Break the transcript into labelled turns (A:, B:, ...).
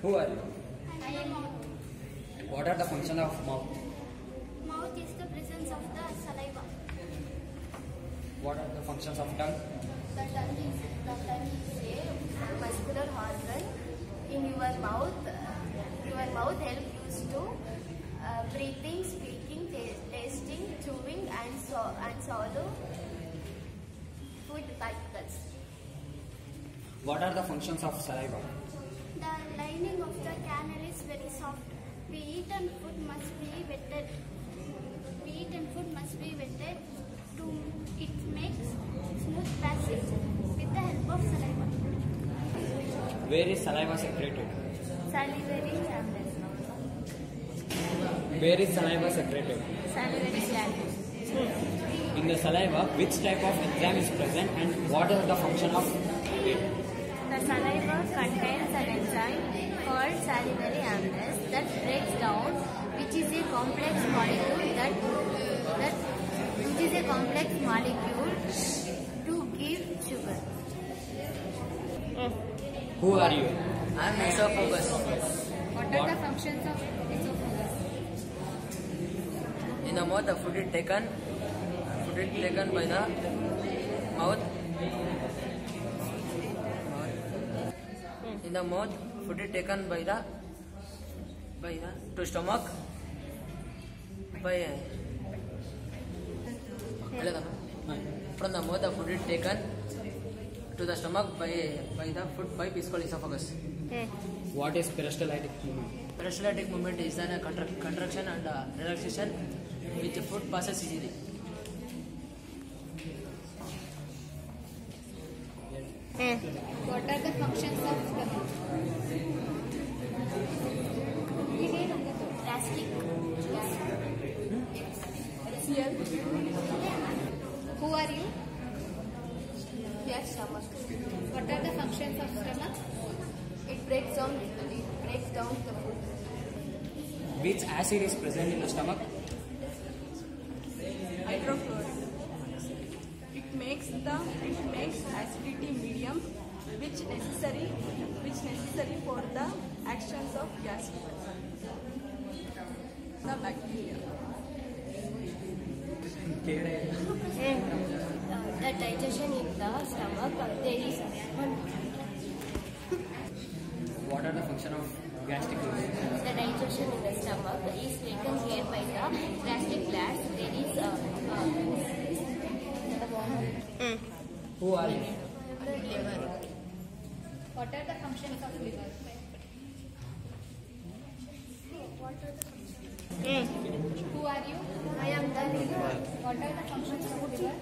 A: Who are you?
B: I am mouth.
A: What are the functions of mouth?
B: Mouth is the presence of the saliva.
A: What are the functions of tongue?
B: The tongue is a muscular organ in your mouth. Your mouth helps you to breathing, speaking, tasting, chewing, and swallow food particles.
A: What are the functions of saliva?
B: The lining of the canal is very soft. We eat and food must be wetted. To it makes smooth passage with the help of saliva.
A: Where is saliva secreted?
B: Salivary gland.
A: Where is saliva secreted?
B: Salivary gland.
A: In the saliva, which type of enzyme is present and what is the function of it?
B: The saliva contains an enzyme called salivary amylase that breaks down, which is a complex molecule to give sugar.
A: Who are you?
C: I am esophagus.
B: What are the functions of esophagus?
C: In the mouth, the food is taken by the mouth. In the mouth, food is taken by the to stomach by from the mouth, the food is taken to the stomach by the food pipe is called esophagus.
A: What is peristaltic movement?
C: Peristaltic movement is a contraction and relaxation which food passes easily.
B: What are the functions of stomach? Gastric juice. Who are you? Yes, stomach. What are the functions of stomach? It breaks down the food.
A: Which acid is present in the stomach?
D: Hydrochloric. It makes acidity medium, which necessary for the actions of gastric. The bacteria.
B: The digestion in the stomach, there is
A: What are the function of gastric juice?
B: the digestion in the stomach is taken care by the gastric glands. There is
A: Who are you?
B: liver. What are the functions of liver? Who are you? I am the liver. What are the functions of liver?